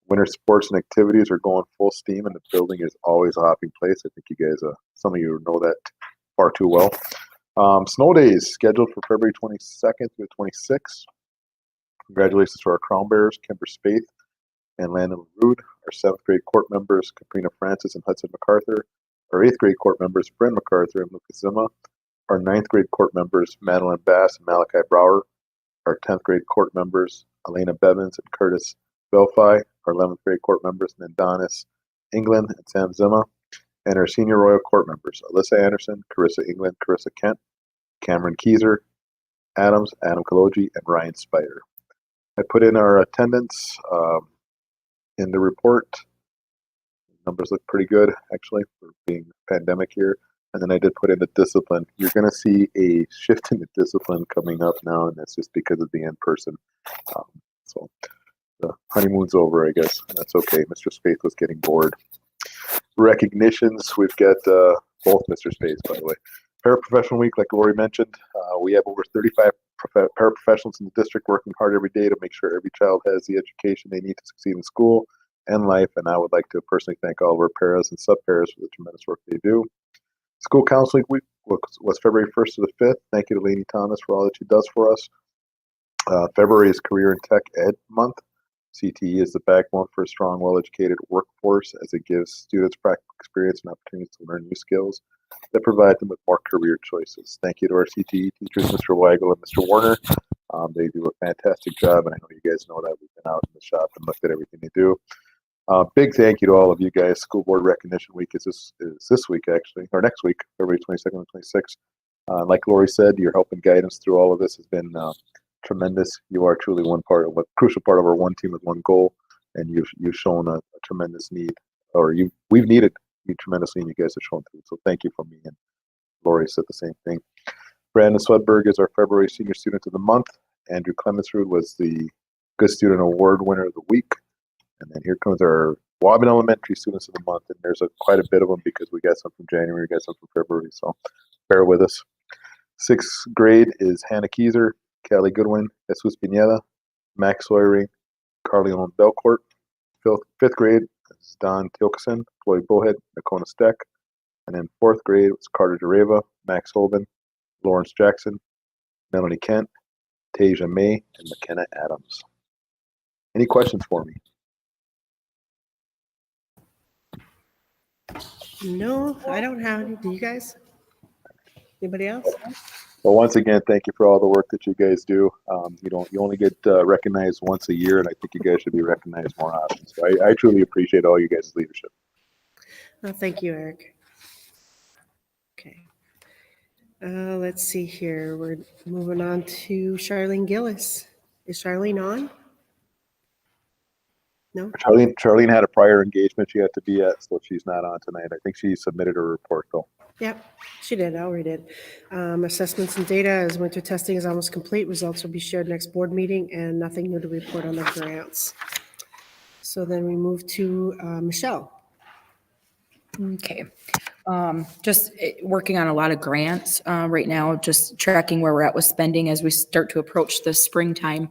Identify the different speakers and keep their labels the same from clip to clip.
Speaker 1: Winter sports and activities are going full steam, and the building is always a hopping place. I think you guys, some of you know that far too well. Snow days scheduled for February 22nd through the 26th. Congratulations to our crown bearers, Kimber Spaeth and Landon Rude, our 7th grade court members, Katrina Francis and Hudson MacArthur, our 8th grade court members, Bryn MacArthur and Lucas Zima, our 9th grade court members, Madeline Bass and Malachi Brower, our 10th grade court members, Elena Bevins and Curtis Belfi, our 11th grade court members, Nandanis England and Sam Zima, and our senior royal court members, Alyssa Anderson, Carissa England, Carissa Kent, Cameron Keyser, Adam Kaloji, and Ryan Spider. I put in our attendance in the report. Numbers look pretty good, actually, for being pandemic here. And then I did put in the discipline. You're going to see a shift in the discipline coming up now, and that's just because of the in-person. So the honeymoon's over, I guess. And that's okay. Mr. Spaeth was getting bored. Recognitions. We've got both Mr. Spaeth, by the way. Paraprofessional Week, like Lori mentioned. We have over 35 paraprofessionals in the district working hard every day to make sure every child has the education they need to succeed in school and life. And I would like to personally thank all of our paras and sub-paras for the tremendous work they do. School Counseling Week was February 1st to the 5th. Thank you to Lainey Thomas for all that she does for us. February is Career and Tech Ed Month. CTE is the backbone for a strong, well-educated workforce as it gives students practical experience and opportunities to learn new skills that provide them with more career choices. Thank you to our CTE teachers, Mr. Weigel and Mr. Warner. They do a fantastic job, and I know you guys know that. We've been out in the shop and looked at everything they do. Big thank you to all of you guys. School Board Recognition Week is this week, actually, or next week, February 22nd and 26th. Like Lori said, your help and guidance through all of this has been tremendous. You are truly a crucial part of our one team with one goal, and you've shown a tremendous need, or we've needed you tremendously, and you guys have shown through. So thank you from me, and Lori said the same thing. Brandon Swedberg is our February Senior Student of the Month. Andrew Clemensrud was the Good Student Award winner of the week. And then here comes our Waubun Elementary Students of the Month, and there's quite a bit of them because we got some from January, we got some from February, so bear with us. 6th grade is Hannah Keyser, Callie Goodwin, Jesus Pineda, Max Sawyering, Carleon Belcourt. 5th grade is Don Tilkeson, Floyd Bowhead, Nakona Steck. And then 4th grade was Carter Dereva, Max Holben, Lawrence Jackson, Melanie Kent, Tasia May, and McKenna Adams. Any questions for me?
Speaker 2: No, I don't have any. Do you guys? Anybody else?
Speaker 1: Well, once again, thank you for all the work that you guys do. You only get recognized once a year, and I think you guys should be recognized more often. So I truly appreciate all you guys' leadership.
Speaker 2: Oh, thank you, Eric. Okay. Let's see here. We're moving on to Charlene Gillis. Is Charlene on? No?
Speaker 1: Charlene had a prior engagement she had to be at, so she's not on tonight. I think she submitted her report, though.
Speaker 2: Yep, she did. I already did. Assessments and data as winter testing is almost complete. Results will be shared next board meeting, and nothing new to report on the grants. So then we move to Michelle.
Speaker 3: Okay. Just working on a lot of grants right now, just tracking where we're at with spending as we start to approach the springtime.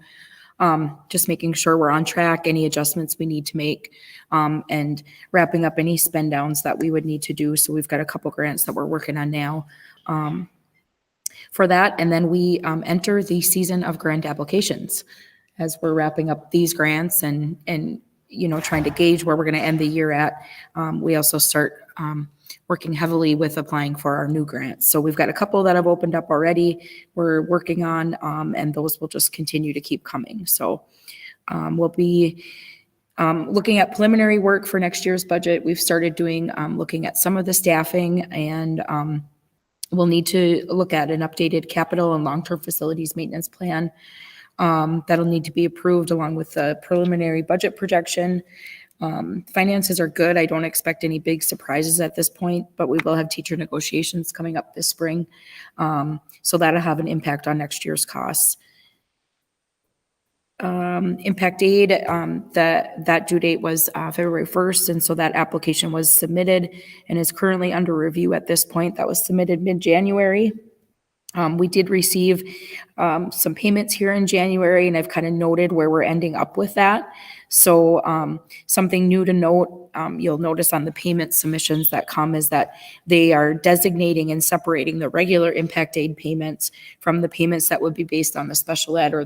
Speaker 3: Just making sure we're on track, any adjustments we need to make, and wrapping up any spend downs that we would need to do. So we've got a couple grants that we're working on now for that. And then we enter the season of grant applications as we're wrapping up these grants and trying to gauge where we're going to end the year at. We also start working heavily with applying for our new grants. So we've got a couple that have opened up already we're working on, and those will just continue to keep coming. So we'll be looking at preliminary work for next year's budget. We've started doing, looking at some of the staffing, and we'll need to look at an updated capital and long-term facilities maintenance plan. That'll need to be approved along with the preliminary budget projection. Finances are good. I don't expect any big surprises at this point, but we will have teacher negotiations coming up this spring. So that'll have an impact on next year's costs. Impact aid, that due date was February 1st, and so that application was submitted and is currently under review at this point. That was submitted mid-January. We did receive some payments here in January, and I've kind of noted where we're ending up with that. So something new to note, you'll notice on the payment submissions that come is that they are designating and separating the regular impact aid payments from the payments that would be based on the special ed or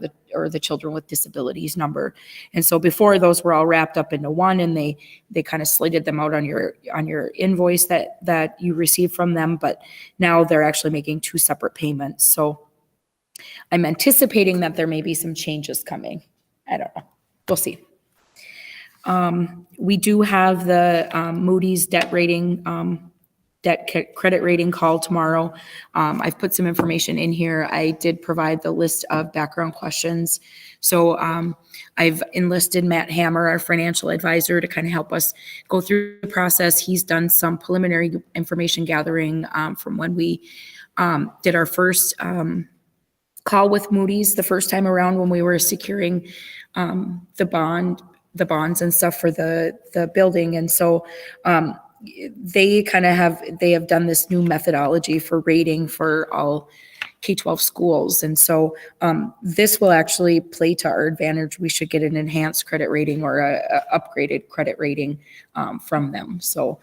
Speaker 3: the children with disabilities number. And so before, those were all wrapped up into one, and they kind of slated them out on your invoice that you received from them, but now they're actually making two separate payments. So I'm anticipating that there may be some changes coming. I don't know. We'll see. We do have the Moody's debt credit rating call tomorrow. I've put some information in here. I did provide the list of background questions. So I've enlisted Matt Hammer, our financial advisor, to kind of help us go through the process. He's done some preliminary information gathering from when we did our first call with Moody's the first time around when we were securing the bonds and stuff for the building. And so they have done this new methodology for rating for all K-12 schools. And so this will actually play to our advantage. We should get an enhanced credit rating or a upgraded credit rating from them. So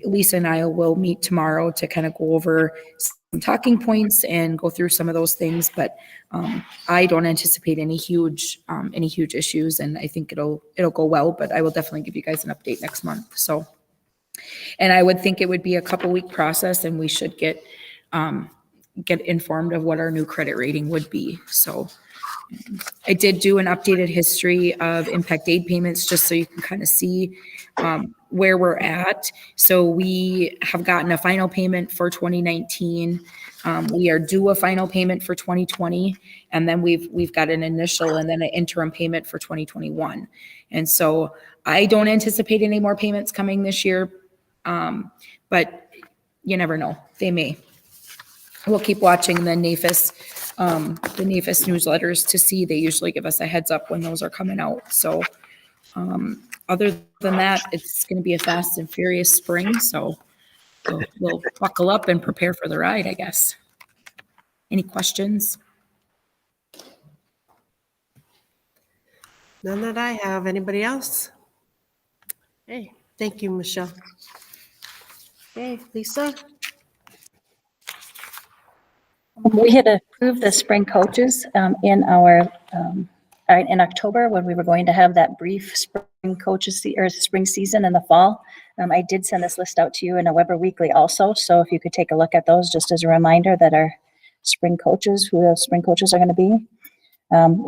Speaker 3: Lisa and I will meet tomorrow to kind of go over some talking points and go through some of those things. But I don't anticipate any huge issues, and I think it'll go well. But I will definitely give you guys an update next month. So, and I would think it would be a couple-week process, and we should get informed of what our new credit rating would be. So I did do an updated history of impact aid payments just so you can kind of see where we're at. So we have gotten a final payment for 2019. We are due a final payment for 2020, and then we've got an initial and then an interim payment for 2021. And so I don't anticipate any more payments coming this year, but you never know. They may. We'll keep watching the NAFIS newsletters to see. They usually give us a heads up when those are coming out. So other than that, it's going to be a fast and furious spring. So we'll buckle up and prepare for the ride, I guess. Any questions?
Speaker 2: None that I have. Anybody else? Hey, thank you, Michelle. Okay, Lisa?
Speaker 4: We had approved the spring coaches in October when we were going to have that brief spring coaches or spring season in the fall. I did send this list out to you in a Weber Weekly also. So if you could take a look at those just as a reminder that our spring coaches, who those spring coaches are going to be.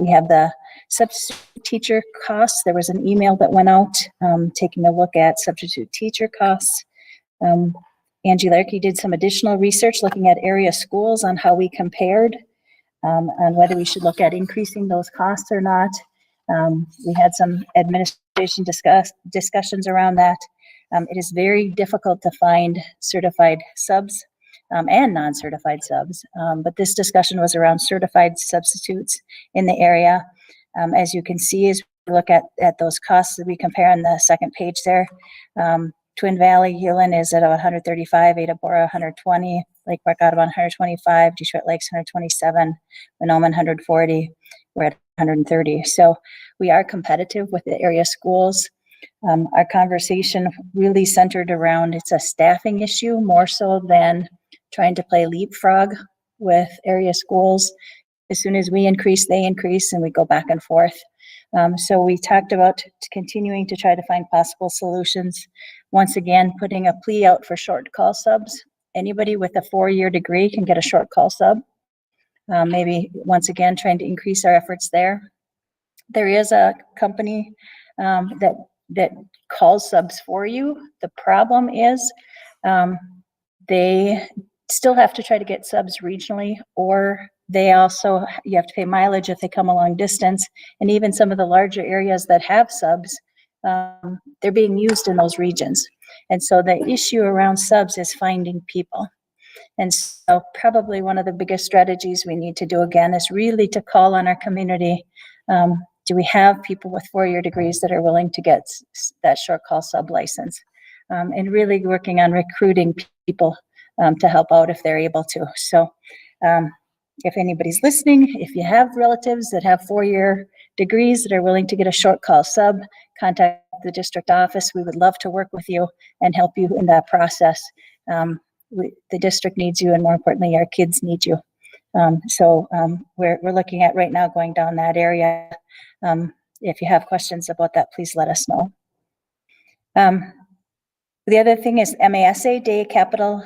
Speaker 4: We have the substitute teacher costs. There was an email that went out taking a look at substitute teacher costs. Angie Larkey did some additional research looking at area schools on how we compared on whether we should look at increasing those costs or not. We had some administration discussions around that. It is very difficult to find certified subs and non-certified subs, but this discussion was around certified substitutes in the area. As you can see, as we look at those costs that we compare on the second page there, Twin Valley, Hewlin is at 135, Ada Bora 120, Lake Park Audubon 125, Detroit Lakes 127, Mahnomen 140, we're at 130. So we are competitive with the area schools. Our conversation really centered around it's a staffing issue more so than trying to play leapfrog with area schools. As soon as we increase, they increase, and we go back and forth. So we talked about continuing to try to find possible solutions. Once again, putting a plea out for short call subs. Anybody with a 4-year degree can get a short call sub. Maybe once again, trying to increase our efforts there. There is a company that calls subs for you. The problem is they still have to try to get subs regionally, or they also, you have to pay mileage if they come a long distance. And even some of the larger areas that have subs, they're being used in those regions. And so the issue around subs is finding people. And so probably one of the biggest strategies we need to do again is really to call on our community. Do we have people with 4-year degrees that are willing to get that short call sub license? And really working on recruiting people to help out if they're able to. So if anybody's listening, if you have relatives that have 4-year degrees that are willing to get a short call sub, contact the district office. We would love to work with you and help you in that process. The district needs you, and more importantly, our kids need you. We're looking at right now going down that area. If you have questions about that, please let us know. The other thing is MASA Day, Capital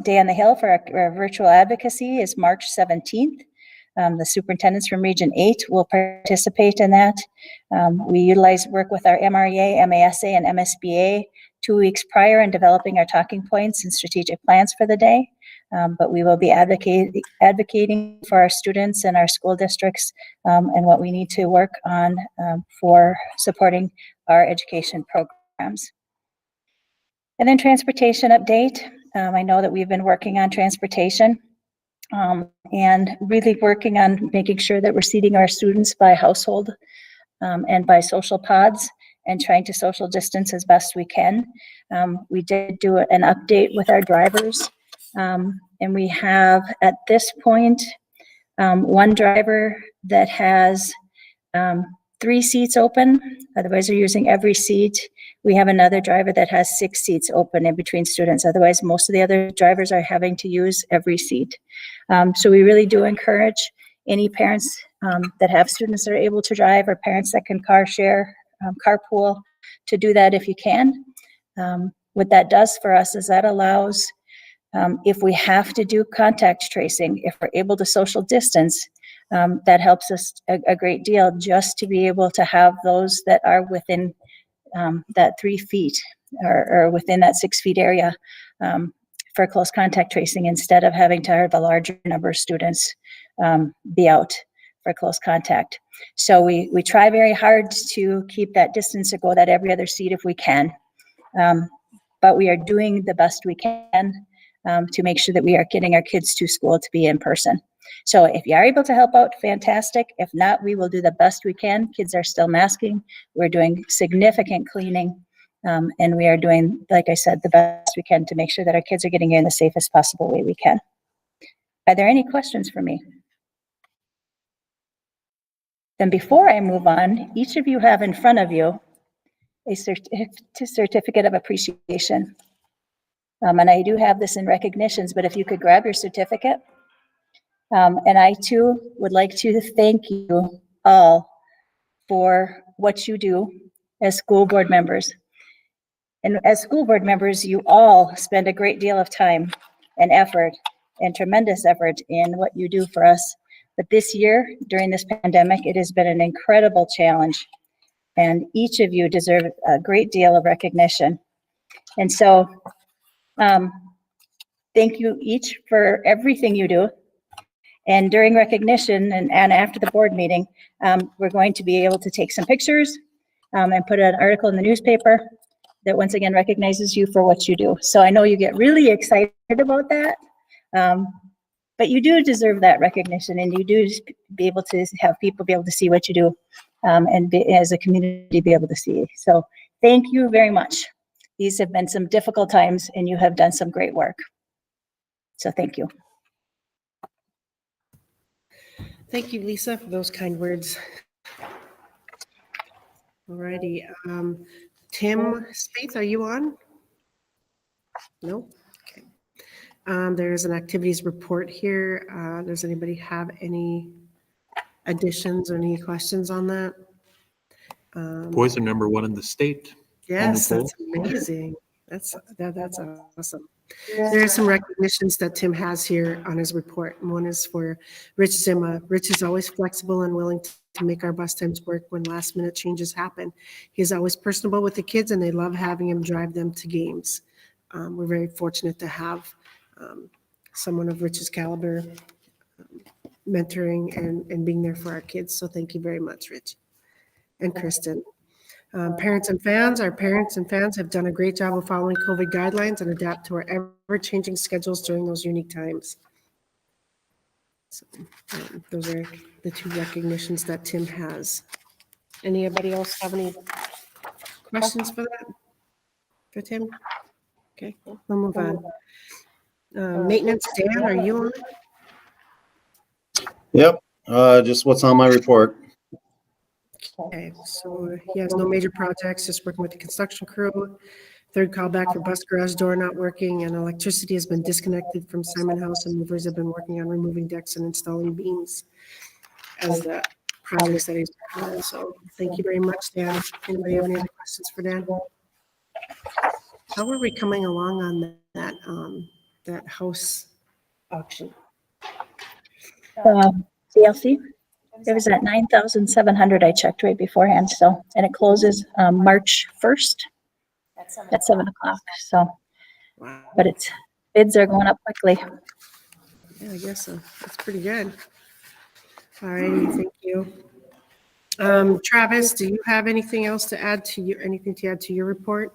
Speaker 4: Day on the Hill for our virtual advocacy is March 17th. The superintendents from Region 8 will participate in that. We work with our MREA, MASA, and MSBA 2 weeks prior in developing our talking points and strategic plans for the day. But we will be advocating for our students and our school districts and what we need to work on for supporting our education programs. And then transportation update. I know that we've been working on transportation and really working on making sure that we're seating our students by household and by social pods and trying to social distance as best we can. We did do an update with our drivers, and we have at this point one driver that has 3 seats open, otherwise they're using every seat. We have another driver that has 6 seats open in between students, otherwise most of the other drivers are having to use every seat. So we really do encourage any parents that have students that are able to drive, or parents that can car share, carpool, to do that if you can. What that does for us is that allows, if we have to do contact tracing, if we're able to social distance, that helps us a great deal, just to be able to have those that are within that 3 feet or within that 6 feet area for close contact tracing, instead of having to have a larger number of students be out for close contact. So we try very hard to keep that distance, to go that every other seat if we can. But we are doing the best we can to make sure that we are getting our kids to school to be in person. So if you are able to help out, fantastic. If not, we will do the best we can. Kids are still masking. We're doing significant cleaning. And we are doing, like I said, the best we can to make sure that our kids are getting here in the safest possible way we can. Are there any questions for me? Then before I move on, each of you have in front of you a certificate of appreciation. And I do have this in recognitions, but if you could grab your certificate. And I too would like to thank you all for what you do as school board members. And as school board members, you all spend a great deal of time and effort and tremendous effort in what you do for us. But this year, during this pandemic, it has been an incredible challenge. And each of you deserve a great deal of recognition. And so, thank you each for everything you do. And during recognition and after the board meeting, we're going to be able to take some pictures and put an article in the newspaper that once again recognizes you for what you do. So I know you get really excited about that, but you do deserve that recognition, and you do be able to have people be able to see what you do and as a community be able to see. So thank you very much. These have been some difficult times, and you have done some great work. So thank you.
Speaker 2: Thank you, Lisa, for those kind words. Alrighty, Tim Spaeth, are you on? No? Okay. There's an activities report here. Does anybody have any additions or any questions on that?
Speaker 5: Boys are number 1 in the state.
Speaker 2: Yes, that's amazing. That's awesome. There are some recognitions that Tim has here on his report. And one is for Rich Zimma. Rich is always flexible and willing to make our bus times work when last minute changes happen. He's always personable with the kids, and they love having him drive them to games. We're very fortunate to have someone of Rich's caliber mentoring and being there for our kids. So thank you very much, Rich and Kristen. Parents and fans, our parents and fans have done a great job of following COVID guidelines and adapt to our ever-changing schedules during those unique times. So, those are the 2 recognitions that Tim has. Anybody else have any questions for that? For Tim? Okay, we'll move on. Maintenance, Dan, are you on?
Speaker 6: Yep, just what's on my report.
Speaker 2: Okay, so he has no major projects, just working with the construction crew. Third call back for bus garage door not working, and electricity has been disconnected from Simon House, and movers have been working on removing decks and installing beams as the projects that he's working on. So thank you very much, Dan. Anybody have any other questions for Dan? How are we coming along on that house auction?
Speaker 4: CLC, it was at 9,700. I checked right beforehand, so, and it closes, March 1st at 7 o'clock, so,
Speaker 2: Wow.
Speaker 4: but bids are going up quickly.
Speaker 2: Yeah, I guess so. That's pretty good. All righty, thank you. Travis, do you have anything else to add to your report?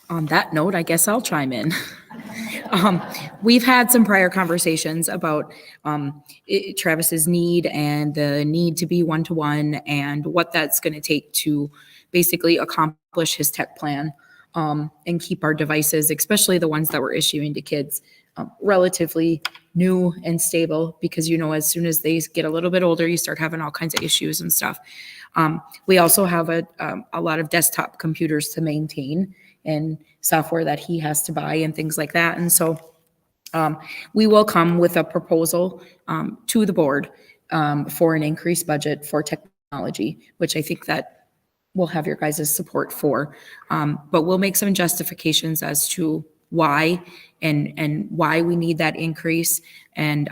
Speaker 3: On that note, I guess I'll chime in. We've had some prior conversations about Travis's need and the need to be one-to-one and what that's going to take to basically accomplish his tech plan and keep our devices, especially the ones that we're issuing to kids, relatively new and stable, because, you know, as soon as they get a little bit older, you start having all kinds of issues and stuff. We also have a lot of desktop computers to maintain and software that he has to buy and things like that. And so we will come with a proposal to the board for an increased budget for technology, which I think that we'll have your guys' support for. But we'll make some justifications as to why and why we need that increase. And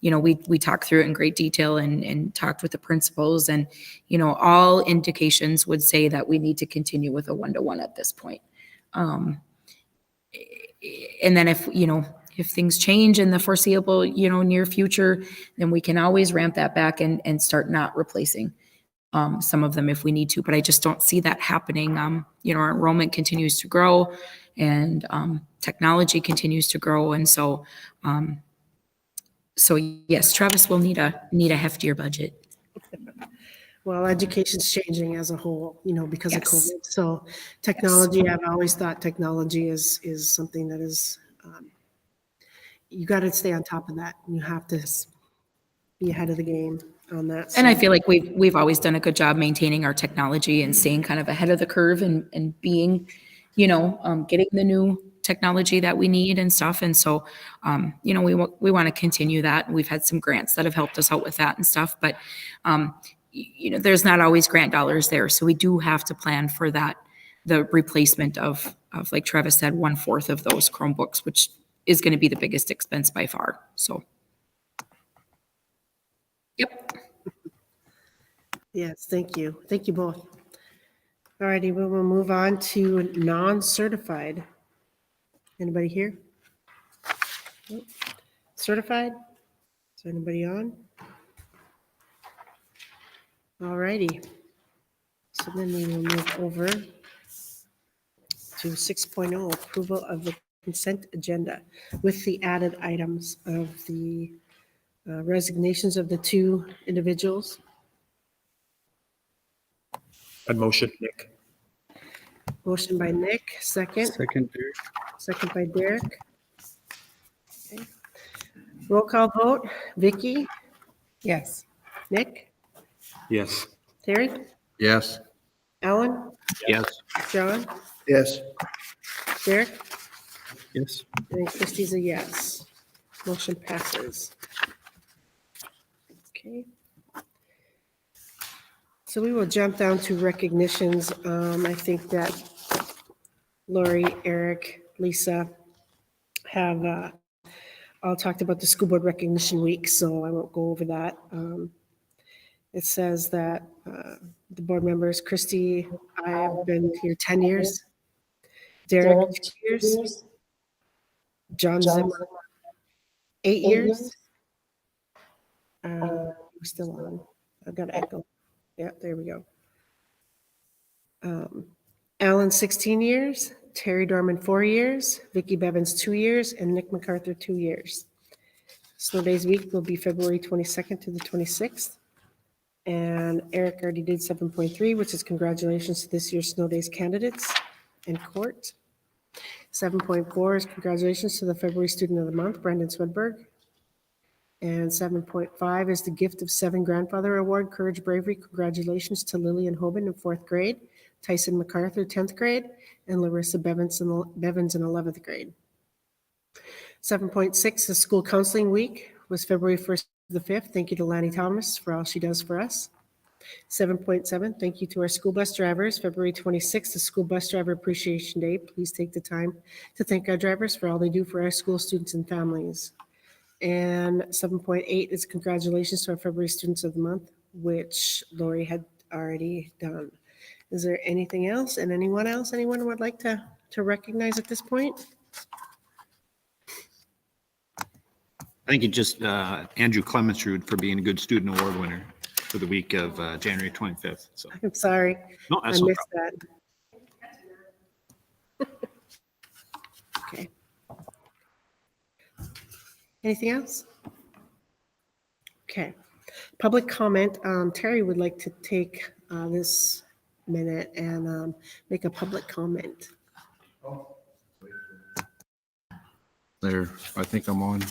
Speaker 3: you know, we talked through it in great detail and talked with the principals, and, you know, all indications would say that we need to continue with a one-to-one at this point. And then if, you know, if things change in the foreseeable, you know, near future, then we can always ramp that back and start not replacing some of them if we need to. But I just don't see that happening. You know, our enrollment continues to grow, and technology continues to grow. And so, so yes, Travis will need a heftier budget.
Speaker 2: Well, education's changing as a whole, you know, because of
Speaker 3: Yes.
Speaker 2: COVID. So technology, I've always thought technology is something that is, you got to stay on top of that. You have to be ahead of the game on that.
Speaker 3: And I
Speaker 2: So-
Speaker 3: feel like we've always done a good job maintaining our technology and staying kind of ahead of the curve and being, you know, getting the new technology that we need and stuff. And so, you know, we want to continue that. We've had some grants that have helped us out with that and stuff, but, you know, there's not always grant dollars there. So we do have to plan for that, the replacement of like Travis said, 1/4 of those Chromebooks, which is going to be the biggest expense by far. So. Yep.
Speaker 2: Yes, thank you. Thank you both. All righty, we will move on to non-certified. Anybody here? Nope. Certified? Is there anybody on? All righty. So then we will move over to 6.0, approval of the consent agenda with the added items of the resignations of the two individuals.
Speaker 5: A motion, Nick.
Speaker 2: Motion by Nick, second.
Speaker 6: Second, Derek.
Speaker 2: Second by Derek. Okay. Roll call vote. Vicky,
Speaker 3: Yes.
Speaker 2: Nick,
Speaker 5: Yes.
Speaker 2: Terry,
Speaker 6: Yes.
Speaker 2: Ellen,
Speaker 5: Yes.
Speaker 2: John,
Speaker 6: Yes.
Speaker 2: Derek,
Speaker 5: Yes.
Speaker 2: and Christie's a yes. Motion passes. Okay. So we will jump down to recognitions. I think that Lori, Eric, Lisa have all talked about the school board recognition week, so I won't go over that. It says that the board members, Christy, I have been here 10 years. Derek, 2 years. John Zimmer, 8 years. We're still on. I've got echo. Yeah, there we go. Alan, 16 years. Terry Dorman, 4 years. Vicky Bevins, 2 years. And Nick MacArthur, 2 years. Snow Days Week will be February 22nd to the 26th. And Eric already did 7.3, which is congratulations to this year's Snow Days candidates in court. 7.4 is congratulations to the February Student of the Month, Brendan Swedberg. And 7.5 is the Gift of Seven Grandfather Award, Courage Bravery. Congratulations to Lillian Hoban in 4th grade, Tyson MacArthur, 10th grade, and Larissa Bevins in 11th grade. 7.6 is School Counseling Week, was February 1st to the 5th. Thank you to Lanny Thomas for all she does for us. 7.7, thank you to our school bus drivers. February 26th is School Bus Driver Appreciation Day. Please take the time to thank our drivers for all they do for our school students and families. And 7.8 is congratulations to our February Students of the Month, which Lori had already done. Is there anything else and anyone would like to recognize at this point?
Speaker 6: I think it just Andrew Clemensrud for being a good student award winner for the week of January 25th. So
Speaker 2: I'm sorry,
Speaker 6: no,
Speaker 2: I
Speaker 6: that's no
Speaker 2: missed
Speaker 6: problem.
Speaker 2: that. Okay. Anything else? Okay. Public comment. Terry would like to take this minute and make a public comment.
Speaker 7: There, I think I'm on.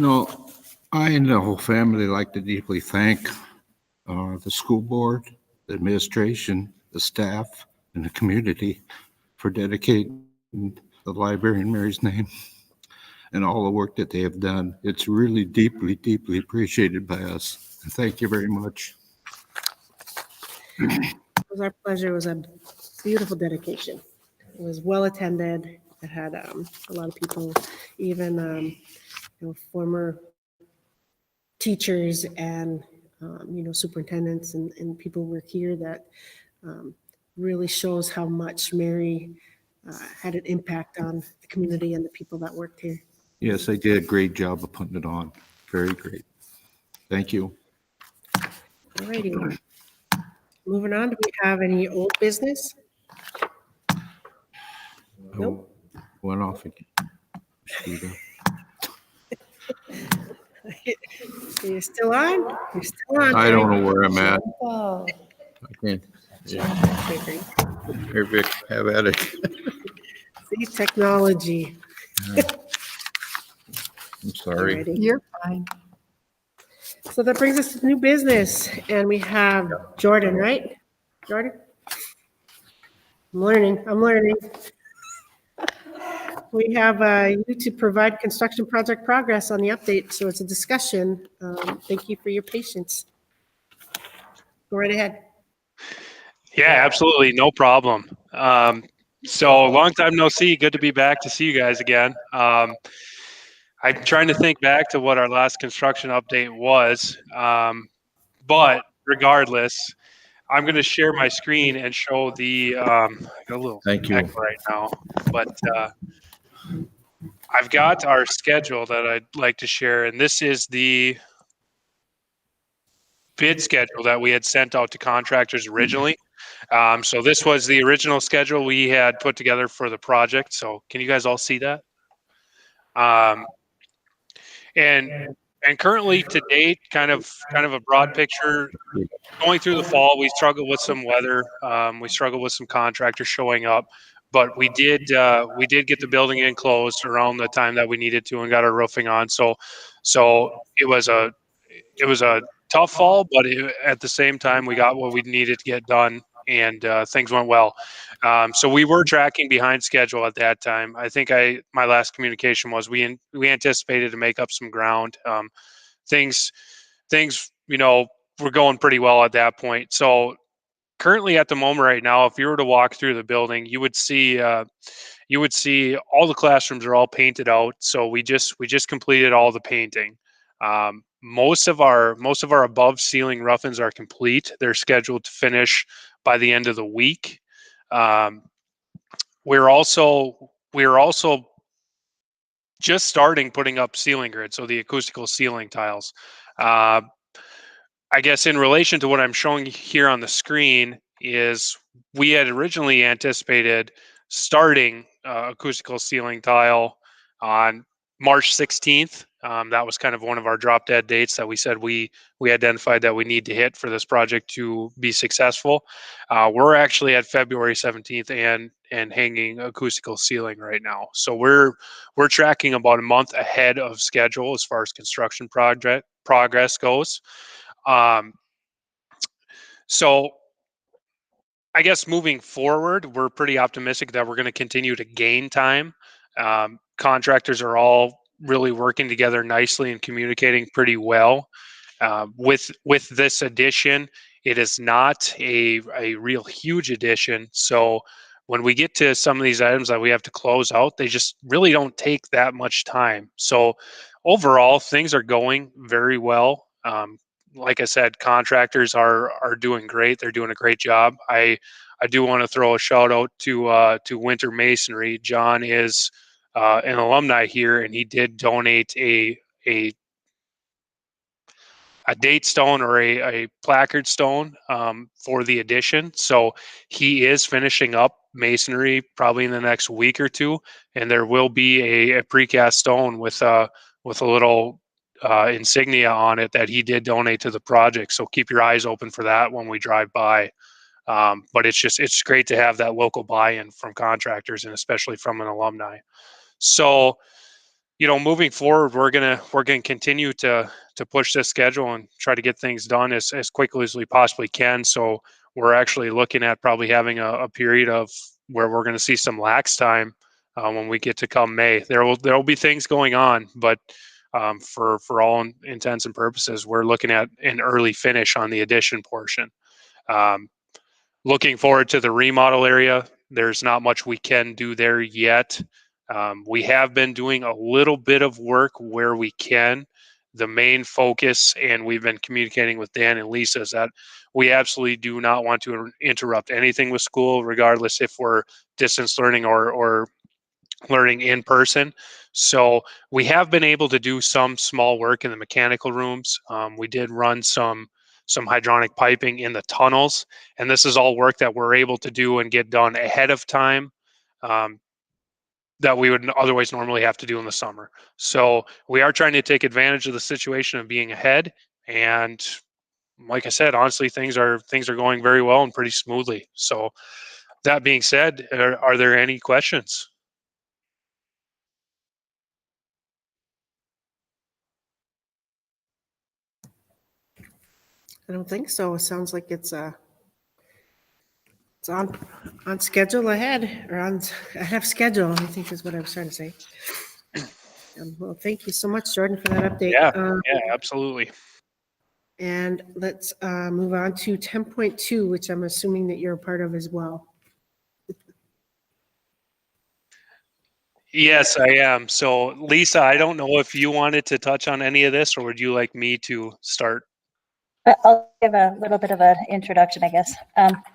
Speaker 7: No, I and the whole family like to deeply thank the school board, the administration, the staff, and the community for dedicating the library in Mary's name and all the work that they have done. It's really deeply, deeply appreciated by us. And thank you very much.
Speaker 2: It was our pleasure. It was a beautiful dedication. It was well attended. It had a lot of people, even former teachers and superintendents and people were here. That really shows how much Mary had an impact on the community and the people that worked here.
Speaker 7: Yes, they did a great job of putting it on. Very great. Thank you.
Speaker 2: All righty. Moving on, do we have any old business? Nope.
Speaker 7: Went off again. Mosquito.
Speaker 2: You're still on? You're still on.
Speaker 7: I don't know where I'm at.
Speaker 2: Oh.
Speaker 7: I can't. Here, Vic, have at it.
Speaker 2: See, technology.
Speaker 7: I'm sorry.
Speaker 2: Alrighty.
Speaker 3: You're fine.
Speaker 2: So that brings us to new business, and we have Jordan, right? Jordan? I'm learning. We have you to provide construction project progress on the update, so it's a discussion. Thank you for your patience. Go right ahead.
Speaker 8: Yeah, absolutely. No problem. So long time no see. Good to be back to see you guys again. I'm trying to think back to what our last construction update was. But regardless, I'm going to share my screen and show the, I got a little
Speaker 7: Thank you.
Speaker 8: echo right now, but I've got our schedule that I'd like to share. And this is the bid schedule that we had sent out to contractors originally. So this was the original schedule we had put together for the project. So can you guys all see that? And currently to date, kind of a broad picture, going through the fall, we struggled with some weather. We struggled with some contractors showing up, but we did get the building in closed around the time that we needed to and got our roofing on. So it was a tough fall, but at the same time, we got what we needed to get done, and things went well. So we were tracking behind schedule at that time. I think my last communication was we anticipated to make up some ground. Things were going pretty well at that point. So currently at the moment right now, if you were to walk through the building, you would see all the classrooms are all painted out. So we just completed all the painting. Most of our above ceiling rough-ins are complete. They're scheduled to finish by the end of the week. We're also just starting putting up ceiling grid, so the acoustical ceiling tiles. Uh, I guess in relation to what I'm showing here on the screen is we had originally anticipated starting acoustical ceiling tile on March 16th. That was kind of one of our drop dead dates that we said we identified that we need to hit for this project to be successful. We're actually at February 17th and hanging acoustical ceiling right now. So we're tracking about a month ahead of schedule as far as construction project progress goes. Um, so I guess moving forward, we're pretty optimistic that we're going to continue to gain time. Contractors are all really working together nicely and communicating pretty well. With this addition, it is not a real huge addition. So when we get to some of these items that we have to close out, they just really don't take that much time. So overall, things are going very well. Like I said, contractors are doing great. They're doing a great job. I do want to throw a shout out to Winter Masonry. John is an alumni here, and he did donate a date stone or a placard stone for the addition. So he is finishing up masonry probably in the next week or two, and there will be a precast stone with a little insignia on it that he did donate to the project. So keep your eyes open for that when we drive by. But it's great to have that local buy-in from contractors and especially from an alumni. So, moving forward, we're gonna continue to push this schedule and try to get things done as quickly as we possibly can. So we're actually looking at probably having a period of where we're going to see some lax time when we get to come May. There will be things going on, but for all intents and purposes, we're looking at an early finish on the addition portion. Looking forward to the remodel area. There's not much we can do there yet. We have been doing a little bit of work where we can. The main focus, and we've been communicating with Dan and Lisa, is that we absolutely do not want to interrupt anything with school, regardless if we're distance learning or learning in person. So we have been able to do some small work in the mechanical rooms. We did run some hydronic piping in the tunnels, and this is all work that we're able to do and get done ahead of time. That we would otherwise normally have to do in the summer. So we are trying to take advantage of the situation of being ahead. And like I said, honestly, things are going very well and pretty smoothly. So that being said, are there any questions?
Speaker 2: I don't think so. It sounds like it's on schedule ahead, or ahead of schedule, I think is what I was trying to say. Well, thank you so much, Jordan, for that update.
Speaker 8: Yeah, absolutely.
Speaker 2: And let's move on to 10.2, which I'm assuming that you're a part of as well.
Speaker 8: Yes, I am. So Lisa, I don't know if you wanted to touch on any of this, or would you like me to start?
Speaker 4: I'll give a little bit of an introduction, I guess.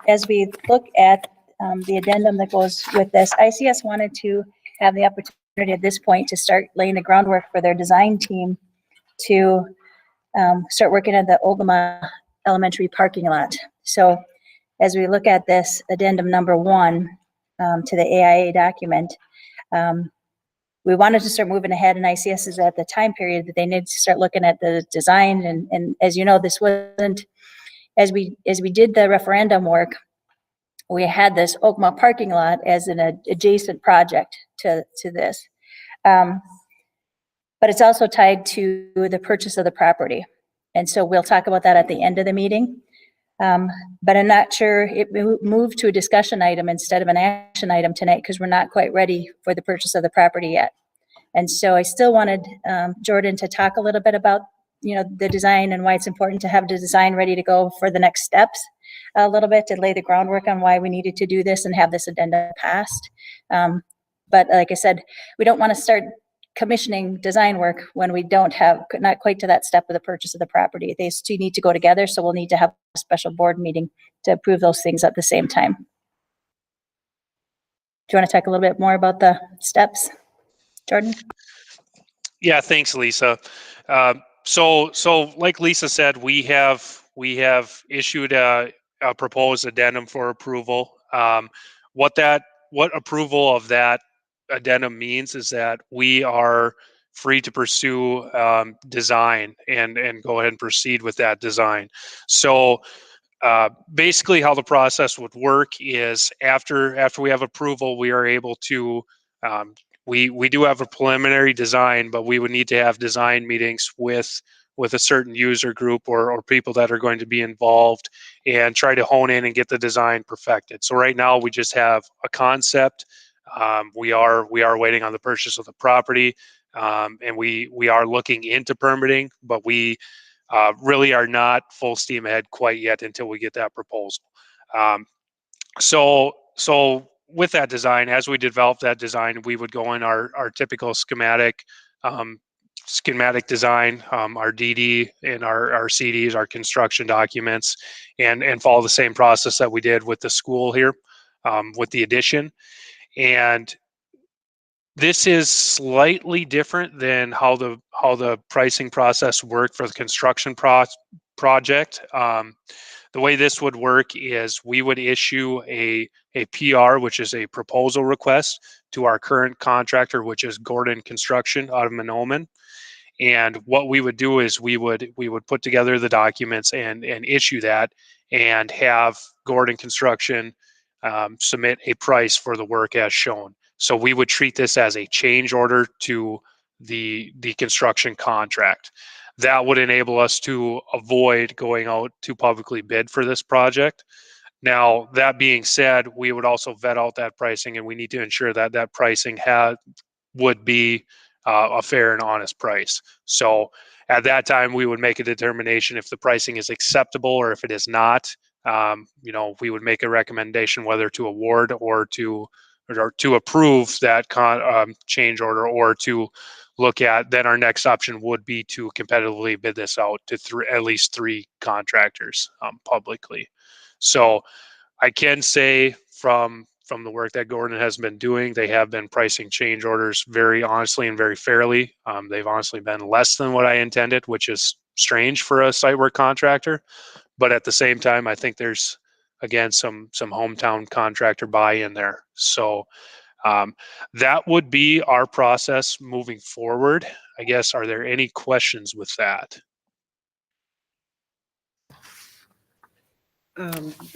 Speaker 4: As we look at the addendum that goes with this, ICS wanted to have the opportunity at this point to start laying the groundwork for their design team to start working at the Ogama Elementary parking lot. So as we look at this Addendum Number One to the AIA document, we wanted to start moving ahead, and ICS is at the time period that they need to start looking at the design. And as you know, this wasn't, as we did the referendum work, we had this Ogama parking lot as an adjacent project to this. But it's also tied to the purchase of the property. And so we'll talk about that at the end of the meeting. But I'm not sure, it moved to a discussion item instead of an action item tonight because we're not quite ready for the purchase of the property yet. And so I still wanted Jordan to talk a little bit about, the design and why it's important to have the design ready to go for the next steps a little bit, to lay the groundwork on why we needed to do this and have this addendum passed. But like I said, we don't want to start commissioning design work when we not quite to that step of the purchase of the property. They two need to go together, so we'll need to have a special board meeting to approve those things at the same time. Do you want to talk a little bit more about the steps, Jordan?
Speaker 8: Yeah, thanks, Lisa. So like Lisa said, we have issued a proposed addendum for approval. What that what approval of that addendum means is that we are free to pursue design and go ahead and proceed with that design. So basically, how the process would work is after we have approval, we are able to um, we do have a preliminary design, but we would need to have design meetings with a certain user group or people that are going to be involved and try to hone in and get the design perfected. So right now we just have a concept. We are waiting on the purchase of the property, and we are looking into permitting, but we really are not full steam ahead quite yet until we get that proposal. Um, so with that design, as we develop that design, we would go in our typical schematic design, our DD and our CDs, our construction documents, and follow the same process that we did with the school here, with the addition. And this is slightly different than how the pricing process worked for the construction project. The way this would work is we would issue a PR, which is a proposal request, to our current contractor, which is Gordon Construction out of Mahnomen. And what we would do is we would put together the documents and issue that, and have Gordon Construction submit a price for the work as shown. So we would treat this as a change order to the construction contract. That would enable us to avoid going out to publicly bid for this project. Now, that being said, we would also vet out that pricing, and we need to ensure that that pricing would be a fair and honest price. So at that time, we would make a determination if the pricing is acceptable or if it is not. We would make a recommendation whether to award or to approve that change order, or to look at. Then our next option would be to competitively bid this out to at least three contractors publicly. So I can say from the work that Gordon has been doing, they have been pricing change orders very honestly and very fairly. They've honestly been less than what I intended, which is strange for a site work contractor. But at the same time, I think there's again some hometown contractor buy-in there. So that would be our process moving forward. I guess, are there any questions with that?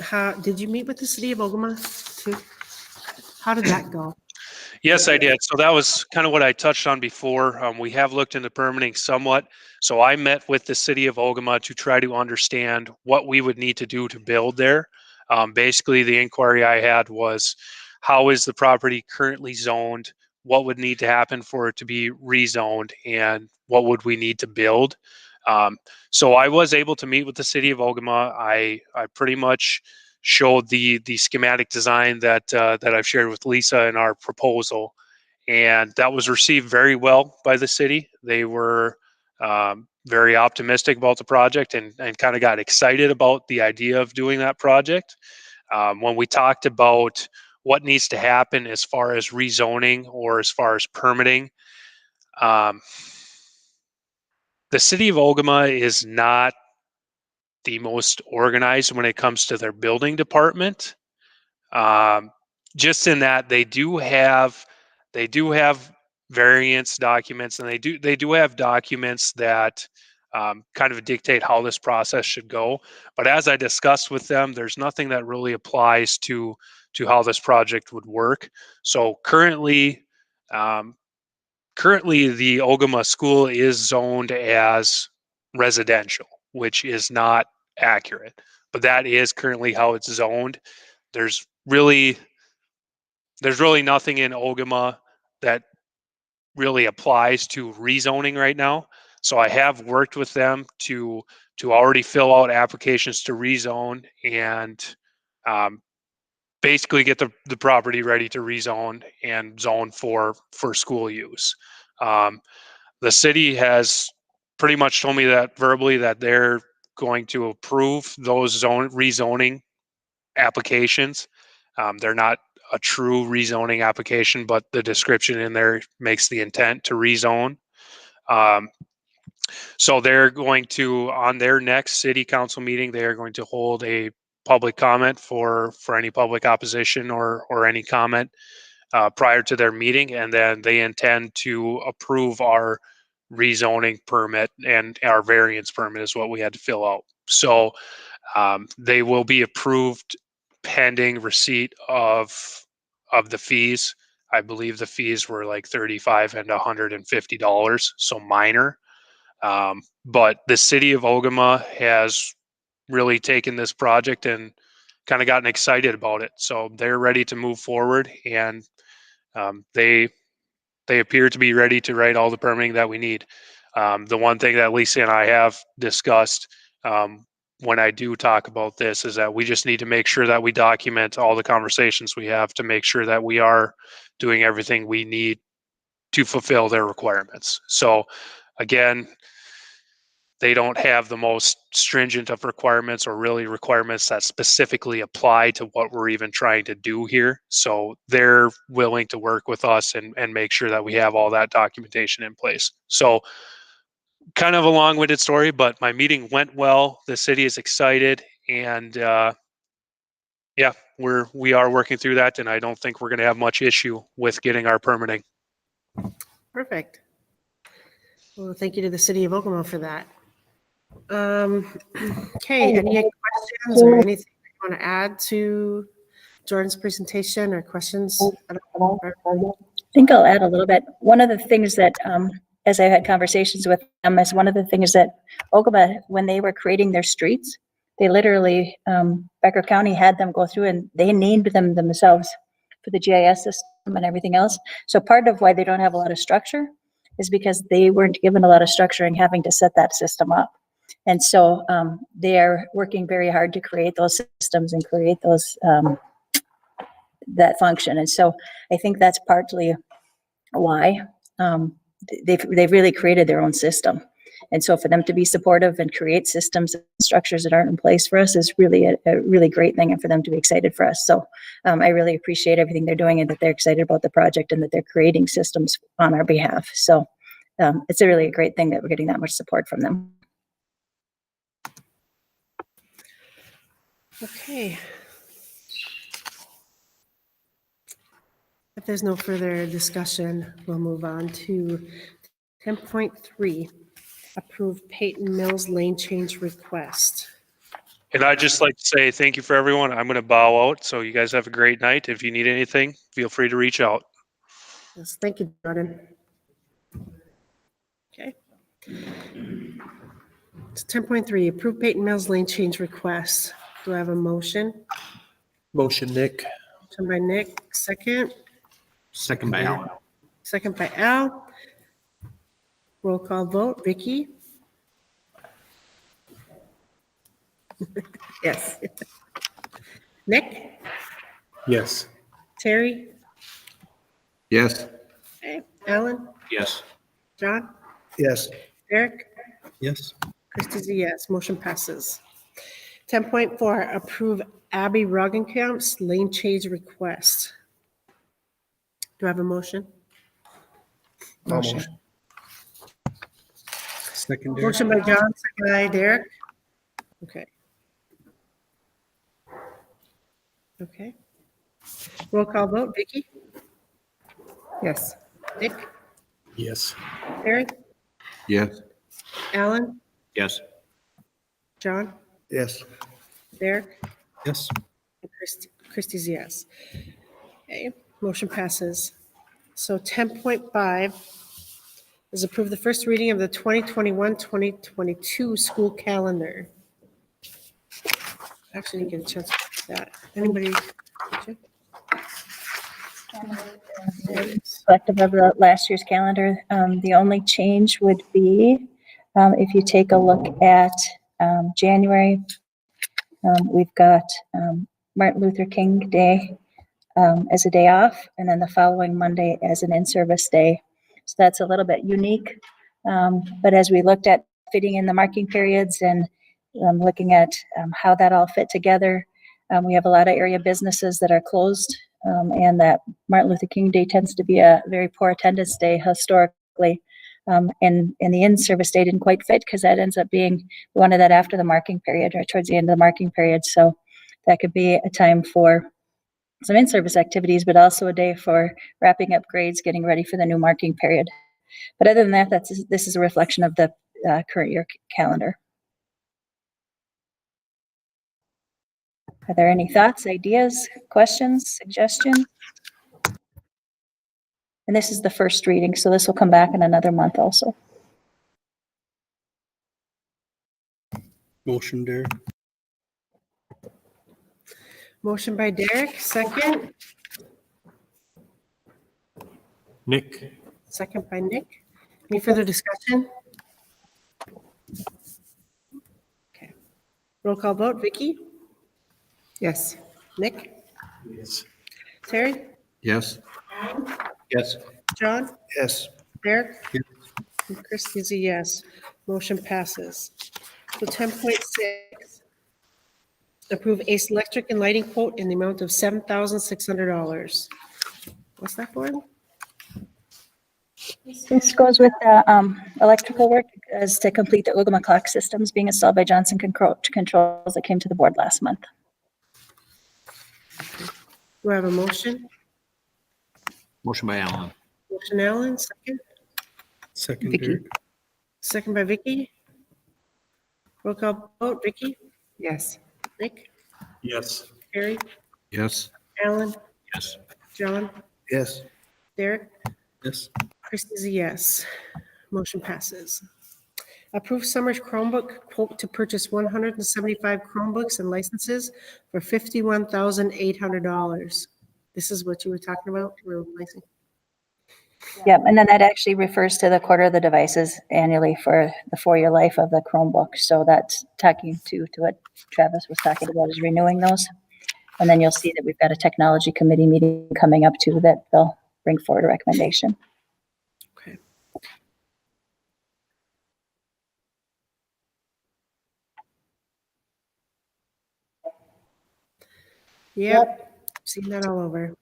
Speaker 2: How did you meet with the city of Ogama too? How did that go?
Speaker 8: Yes, I did. So that was kind of what I touched on before. We have looked into permitting somewhat. So I met with the city of Ogama to try to understand what we would need to do to build there. Basically, the inquiry I had was, how is the property currently zoned? What would need to happen for it to be rezoned? And what would we need to build? So I was able to meet with the city of Ogama. I pretty much showed the schematic design that I've shared with Lisa in our proposal, and that was received very well by the city. They were very optimistic about the project, and kind of got excited about the idea of doing that project. When we talked about what needs to happen as far as rezoning or as far as permitting, um, the city of Ogama is not the most organized when it comes to their building department. Um, just in that they do have variance documents, and they do have documents that kind of dictate how this process should go. But as I discussed with them, there's nothing that really applies to how this project would work. So um, currently the Ogama school is zoned as residential, which is not accurate, but that is currently how it's zoned. There's really there's really nothing in Ogama that really applies to rezoning right now. So I have worked with them to already fill out applications to rezone, and um, basically get the property ready to rezone and zone for school use. Um, the city has pretty much told me that verbally that they're going to approve those rezoning applications. They're not a true rezoning application, but the description in there makes the intent to rezone. So they're going to, on their next city council meeting, they are going to hold a public comment for any public opposition or any comment prior to their meeting, and then they intend to approve our rezoning permit, and our variance permit is what we had to fill out. So they will be approved pending receipt of the fees. I believe the fees were like $35 and $150, so minor. But the city of Ogama has really taken this project and kind of gotten excited about it. So they're ready to move forward, and they appear to be ready to write all the permitting that we need. The one thing that Lisa and I have discussed when I do talk about this is that we just need to make sure that we document all the conversations we have to make sure that we are doing everything we need to fulfill their requirements. So again, they don't have the most stringent of requirements, or really requirements that specifically apply to what we're even trying to do here. So they're willing to work with us and make sure that we have all that documentation in place. So kind of a long-winded story, but my meeting went well. The city is excited, and yeah, we are working through that, and I don't think we're going to have much issue with getting our permitting.
Speaker 2: Perfect. Well, thank you to the city of Ogama for that. Okay, any questions or anything you want to add to Jordan's presentation, or questions?
Speaker 4: I think I'll add a little bit. One of the things that, as I had conversations with them, is one of the things that Ogama, when they were creating their streets, they literally, Becker County had them go through and they named them themselves for the GIS system and everything else. So part of why they don't have a lot of structure is because they weren't given a lot of structure and having to set that system up. And so they are working very hard to create those systems and create those that function. And so I think that's partly why they've really created their own system. And so for them to be supportive and create systems and structures that aren't in place for us is really a really great thing, and for them to be excited for us. So I really appreciate everything they're doing, and that they're excited about the project, and that they're creating systems on our behalf. So it's a really great thing that we're getting that much support from them.
Speaker 2: Okay. If there's no further discussion, we'll move on to 10.3, approve Peyton Mills lane change request.
Speaker 8: And I'd just like to say thank you for everyone. I'm going to bow out, so you guys have a great night. If you need anything, feel free to reach out.
Speaker 2: Yes, thank you, Jordan. Okay. It's 10.3, approve Peyton Mills lane change request. Do I have a motion?
Speaker 5: Motion, Nick.
Speaker 2: Motion by Nick, second.
Speaker 6: Second by Alan.
Speaker 2: Second by Al. Roll call vote. Vicky? Yes. Nick?
Speaker 5: Yes.
Speaker 2: Terry?
Speaker 7: Yes.
Speaker 2: Okay. Alan?
Speaker 6: Yes.
Speaker 2: John?
Speaker 5: Yes.
Speaker 2: Eric?
Speaker 5: Yes.
Speaker 2: Christie's a yes. Motion passes. 10.4, approve Abby Roggenkamp's lane change request. Do I have a motion?
Speaker 5: Motion. Secondary.
Speaker 2: Motion by John, second by Derek. Okay. Okay. Roll call vote. Vicky?
Speaker 3: Yes.
Speaker 2: Nick?
Speaker 5: Yes.
Speaker 2: Eric?
Speaker 7: Yes.
Speaker 2: Alan?
Speaker 6: Yes.
Speaker 2: John?
Speaker 5: Yes.
Speaker 2: Derek?
Speaker 5: Yes.
Speaker 2: And Christie's yes. Okay, motion passes. So 10.5 is approve the first reading of the 2021-2022 school calendar. Actually, didn't get a chance to look at that. Anybody?
Speaker 4: Collective of the last year's calendar, the only change would be if you take a look at January, we've got Martin Luther King Day as a day off, and then the following Monday as an in-service day. So that's a little bit unique. But as we looked at fitting in the marking periods and looking at how that all fit together, we have a lot of area businesses that are closed, and that Martin Luther King Day tends to be a very poor attendance day historically. And the in-service day didn't quite fit because that ends up being, we wanted that after the marking period or towards the end of the marking period. So that could be a time for some in-service activities, but also a day for wrapping up grades, getting ready for the new marking period. But other than that, this is a reflection of the current year calendar. Are there any thoughts, ideas, questions, suggestions? And this is the first reading, so this will come back in another month also.
Speaker 5: Motion, Derek.
Speaker 2: Motion by Derek, second.
Speaker 5: Nick.
Speaker 2: Second by Nick. Any further discussion? Okay. Roll call vote. Vicky?
Speaker 9: Yes.
Speaker 2: Nick?
Speaker 5: Yes.
Speaker 2: Terry?
Speaker 7: Yes.
Speaker 6: Yes.
Speaker 2: John?
Speaker 5: Yes.
Speaker 2: Derek?
Speaker 5: Yes.
Speaker 2: And Christie is a yes. Motion passes. So 10.6, approve ACE Electric and Lighting quote in the amount of $7,600. What's that for?
Speaker 4: This goes with the electrical work as to complete the Ogama clock systems being installed by Johnson Controls that came to the board last month.
Speaker 2: Do I have a motion?
Speaker 6: Motion by Allen.
Speaker 2: Motion Allen, second.
Speaker 5: Second,
Speaker 9: Vicky.
Speaker 5: Derek.
Speaker 2: Second by Vicky. Roll call vote. Vicky?
Speaker 9: Yes.
Speaker 2: Nick?
Speaker 5: Yes.
Speaker 2: Terry?
Speaker 7: Yes.
Speaker 2: Alan?
Speaker 6: Yes.
Speaker 2: John?
Speaker 5: Yes.
Speaker 2: Derek?
Speaker 5: Yes.
Speaker 2: Christie's a yes. Motion passes. Approve summer Chromebook quote to purchase 175 Chromebooks and licenses for $51,800. This is what you were talking about, replacing.
Speaker 4: Yep, and then that actually refers to the quarter of the devices annually for the 4-year life of the Chromebook. So that's talking to what Travis was talking about is renewing those. And then you'll see that we've got a technology committee meeting coming up too that they'll bring forward a recommendation.
Speaker 2: Okay. Yep, seen that all over.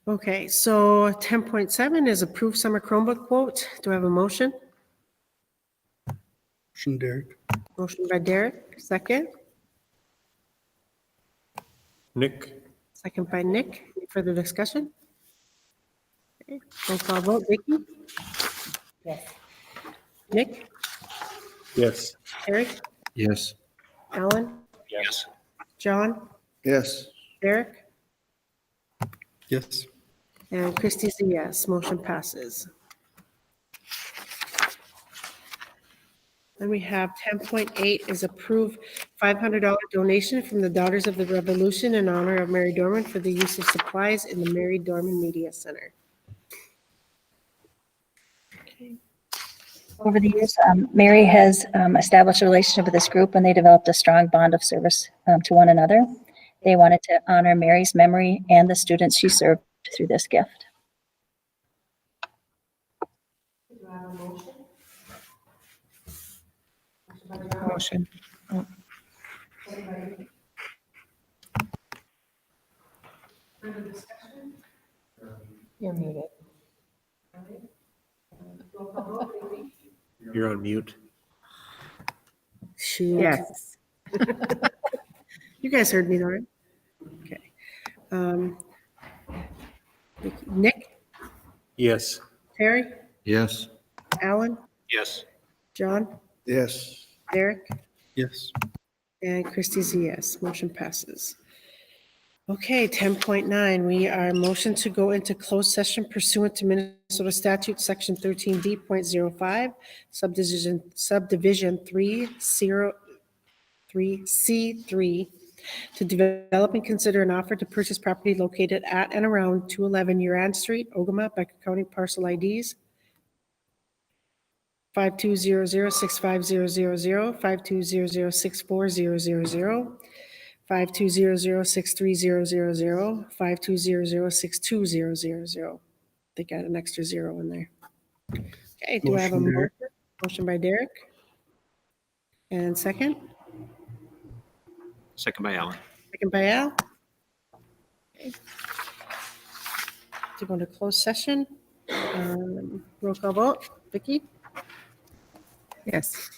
Speaker 2: Okay, so 10.7 is approved summer Chromebook quote. Do I have a motion?
Speaker 5: Motion, Derek.
Speaker 2: Motion by Derek, second.
Speaker 5: Nick.
Speaker 2: Second by Nick. Any further discussion? Okay, roll call vote. Vicky?
Speaker 9: Yes.
Speaker 2: Nick?
Speaker 5: Yes.
Speaker 2: Terry?
Speaker 7: Yes.
Speaker 2: Alan?
Speaker 6: Yes.
Speaker 2: John?
Speaker 5: Yes.
Speaker 2: Derek?
Speaker 5: Yes.
Speaker 2: And Christie's a yes. Motion passes. Then we have 10.8 is approve $500 donation from the Daughters of the Revolution in honor of Mary Dorman for the use of supplies in the Mary Dorman Media Center. Okay.
Speaker 4: Over the years, Mary has established a relationship with this group and they developed a strong bond of service to one another. They wanted to honor Mary's memory and the students she served through this gift.
Speaker 9: Motion. You're muted.
Speaker 5: You're on mute.
Speaker 2: Shoot.
Speaker 9: Yes.
Speaker 2: You guys heard me, all right? Okay. Nick,
Speaker 5: Yes.
Speaker 2: Terry,
Speaker 7: Yes.
Speaker 2: Alan,
Speaker 6: Yes.
Speaker 2: John,
Speaker 5: Yes.
Speaker 2: Derek,
Speaker 5: Yes.
Speaker 2: and Christie's a yes. Motion passes. Okay, 10.9, we are motion to go into closed session pursuant to Minnesota statute, section 13D.05, subdivision 303C3, to develop and consider an offer to purchase property located at and around 211 Uran Street, Ogama, Becker County, parcel IDs 5200-65000, 5200-64000, 5200-63000, 5200-62000. They got an extra zero in there. Okay, do I have a
Speaker 5: Motion,
Speaker 2: motion?
Speaker 5: Derek.
Speaker 2: Motion by Derek. And second?
Speaker 6: Second by Allen.
Speaker 2: Second by Al. Okay. To go to closed session. Roll call vote. Vicky?
Speaker 9: Yes.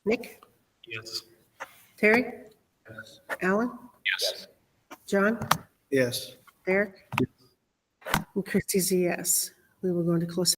Speaker 2: Nick,
Speaker 5: Yes.
Speaker 2: Terry? Alan?
Speaker 5: Yes.
Speaker 2: John?
Speaker 10: Yes.
Speaker 2: Derek? And Christie's a yes. We will go into closed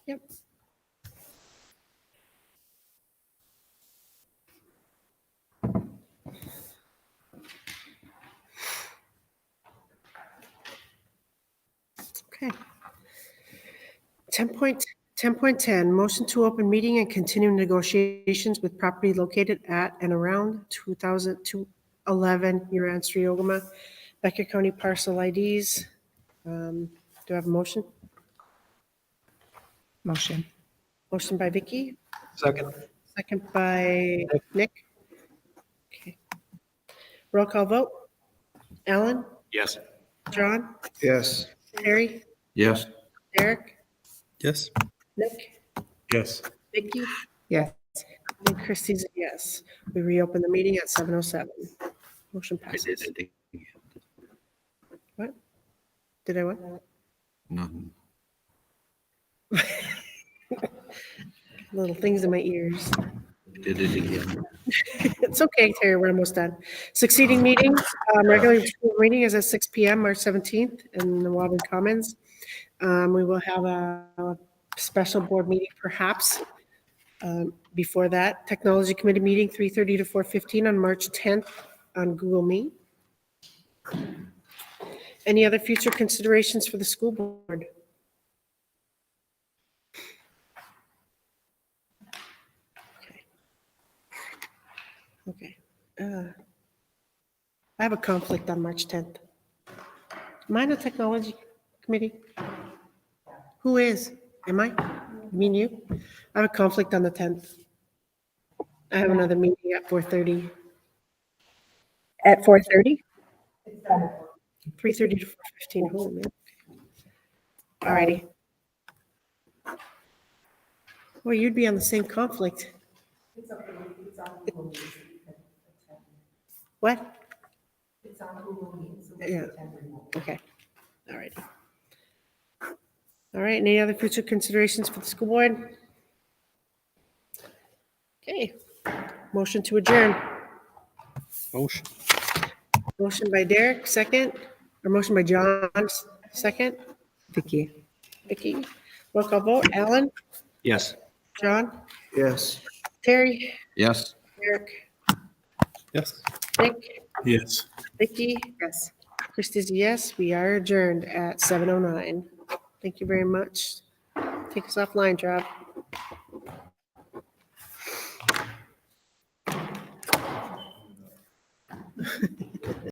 Speaker 2: Yep. Okay. 10.10, motion to open meeting and continue negotiations with property located at and around 2011 Huron Street, Ogama, Becker County parcel IDs. Do I have a motion?
Speaker 9: Motion.
Speaker 2: Motion by Vicky,
Speaker 5: Second.
Speaker 2: second by Nick. Okay. Roll call vote. Alan,
Speaker 6: Yes.
Speaker 2: John,
Speaker 5: Yes.
Speaker 2: Terry,
Speaker 7: Yes.
Speaker 2: Derek,
Speaker 5: Yes.
Speaker 2: Nick,
Speaker 5: Yes.
Speaker 2: Vicky,
Speaker 9: Yes.
Speaker 2: and Christie's a yes. We reopen the meeting at 7:07. Motion
Speaker 6: I did,
Speaker 2: passes.
Speaker 6: I think.
Speaker 2: What? Did I what?
Speaker 7: Nothing.
Speaker 2: Little things in my ears.
Speaker 7: Did it again.
Speaker 2: It's okay, Terry, we're almost done. Succeeding meetings, regular school meeting is at 6 PM, March 17th in the Waubun Commons. We will have a special board meeting perhaps before that. Technology Committee meeting, 3:30 to 4:15 on March 10th on Google Meet. Any other future considerations for the school board? Okay. I have a conflict on March 10th. Am I on the technology committee? Who is? Am I? Me and you? I have a conflict on the 10th. I have another meeting at 4:30,
Speaker 4: At 4:30?
Speaker 2: 3:30 to 4:15. Holy man. All righty. Well, you'd be on the same conflict. What? Yeah. Okay. All right. All right. Any other future considerations for the school board? Okay. Motion to adjourn.
Speaker 5: Motion.
Speaker 2: Motion by Derek, second, or motion by John, second.
Speaker 9: Vicky.
Speaker 2: Vicky. Roll call vote. Alan,
Speaker 6: Yes.
Speaker 2: John,
Speaker 5: Yes.
Speaker 2: Terry,
Speaker 7: Yes.
Speaker 2: Derek,
Speaker 5: Yes.
Speaker 2: Nick,
Speaker 5: Yes.
Speaker 2: Vicky,
Speaker 9: Yes.
Speaker 2: Christie's a yes. We are adjourned at 7:09. Thank you very much. Take us offline, Trav.